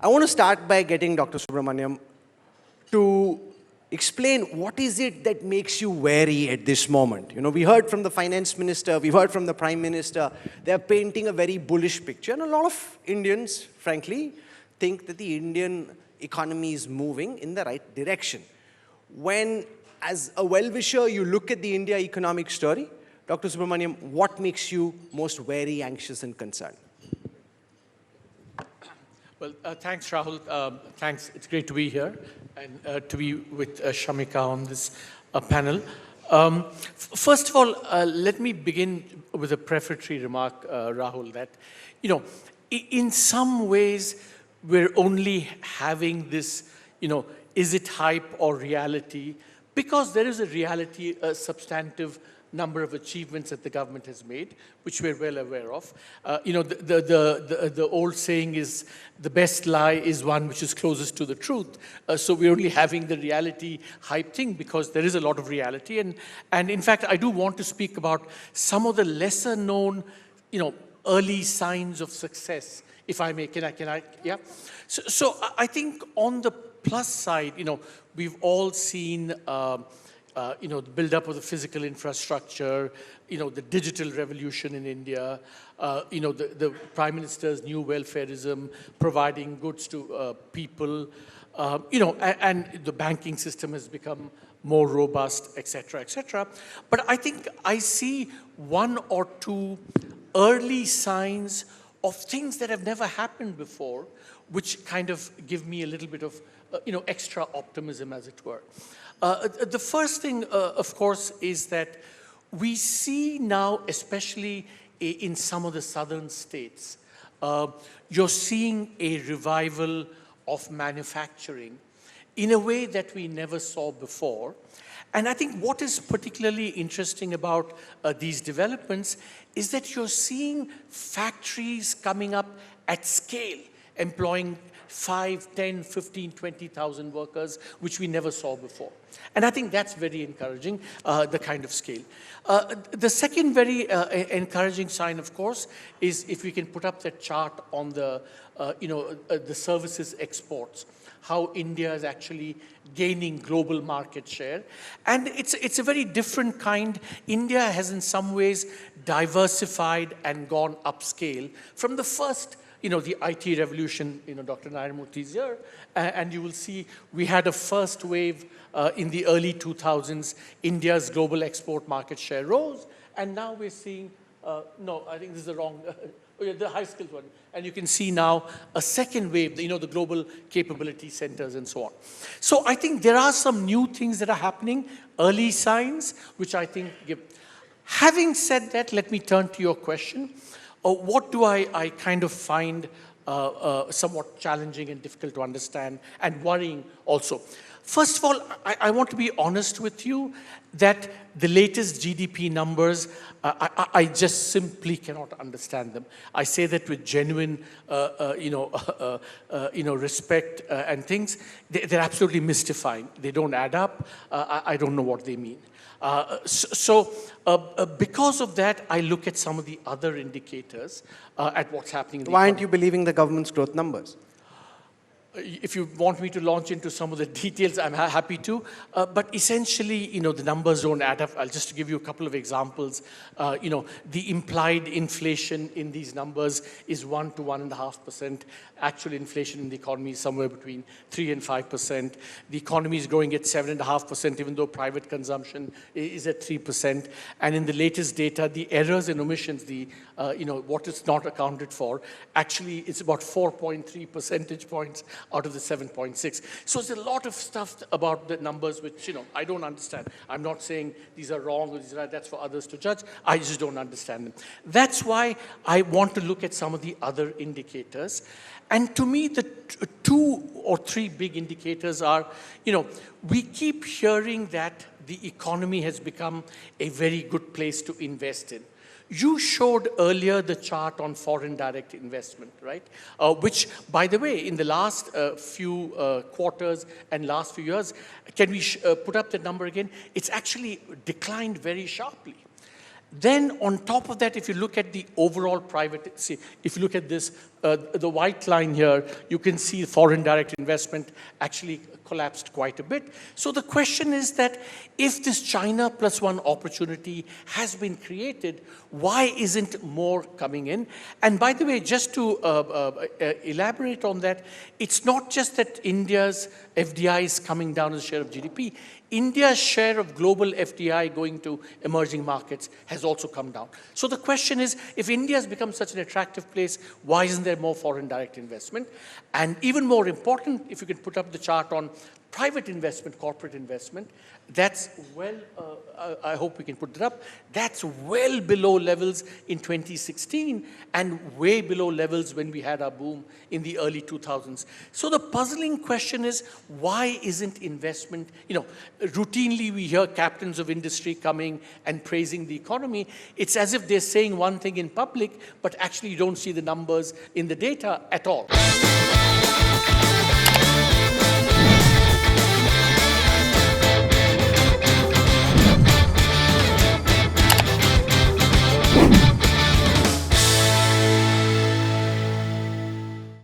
I want to start by getting Dr. Subramaniam to explain what is it that makes you wary at this moment. We heard from the finance minister, we've heard from the prime minister, they're painting a very bullish picture, and a lot of Indians, frankly, think that the Indian economy is moving in the right direction. When, as a well-wisher, you look at the India economic story, Dr. Subramaniam, what makes you most wary, anxious, and concerned? Well, thanks, Rahul. Thanks. It's great to be here and to be with Shamika on this panel. First of all, let me begin with a prefatory remark, Rahul, that, in some ways, we're only having this, is it hype or reality? Because there is a reality, a substantive number of achievements that the government has made, which we're well aware of. The old saying is, the best lie is one which is closest to the truth. So we're only having the reality hype thing because there is a lot of reality. And in fact, I do want to speak about some of the lesser known, early signs of success, if I may. Can I, yeah? So I think on the plus side, we've all seen the build-up of the physical infrastructure, the digital revolution in India, the Prime Minister's new welfareism, providing goods to people, and the banking system has become more robust, et cetera, et cetera. But I think I see one or two early signs of things that have never happened before, which kind of give me a little bit of, extra optimism, as it were. The first thing, of course, is that we see now, especially in some of the southern states, you're seeing a revival of manufacturing in a way that we never saw before. And I think what is particularly interesting about these developments is that you're seeing factories coming up at scale, employing 5, 10, 15, 20,000 workers, which we never saw before. And I think that's very encouraging, the kind of scale. The second very encouraging sign, of course, is if we can put up that chart on the, the services exports, how India is actually gaining global market share. And it's a very different kind. India has in some ways diversified and gone upscale from the first the IT revolution, Dr. Narayana is here, and you will see we had a first wave in the early 2000s. India's global export market share rose, and now we're seeing, no, I think this is the wrong, the high skilled one. And you can see now a second wave, the global capability centers and so on. So I think there are some new things that are happening, early signs, which I think give. Having said that, let me turn to your question. What do I kind of find somewhat challenging and difficult to understand and worrying also? First of all, I want to be honest with you that the latest GDP numbers, I just simply cannot understand them. I say that with genuine, respect and things. They're absolutely mystifying. They don't add up. I don't know what they mean. Because of that, I look at some of the other indicators at what's happening in the Why aren't you believing the government's growth numbers? If you want me to launch into some of the details, I'm happy to. But essentially, the numbers don't add up. I'll just give you a couple of examples. The implied inflation in these numbers is 1 to 1.5%. Actual inflation in the economy is somewhere between 3 and 5%. The economy is growing at 7.5%, even though private consumption is at 3%. And in the latest data, the errors and omissions, what is not accounted for, actually it's about 4.3 percentage points out of the 7.6. So there's a lot of stuff about the numbers which, I don't understand. I'm not saying these are wrong or these are right. That's for others to judge. I just don't understand them. That's why I want to look at some of the other indicators. And to me, the 2 or 3 big indicators are, we keep hearing that the economy has become a very good place to invest in. You showed earlier the chart on foreign direct investment, right? Which, by the way, in the last few quarters and last few years, can we put up the number again? It's actually declined very sharply. Then on top of that, if you look at the overall private, if you look at this the white line here, you can see foreign direct investment actually collapsed quite a bit. So the question is that if this China plus one opportunity has been created, why isn't more coming in? And by the way, just to elaborate on that, it's not just that India's FDI is coming down as a share of GDP. India's share of global FDI going to emerging markets has also come down. So the question is, if India has become such an attractive place, why isn't there more foreign direct investment? And even more important, if you can put up the chart on private investment, corporate investment, that's well, I hope we can put it up, that's well below levels in 2016 and way below levels when we had our boom in the early 2000s. So the puzzling question is, why isn't investment, routinely we hear captains of industry coming and praising the economy. It's as if they're saying one thing in public, but actually you don't see the numbers in the data at all.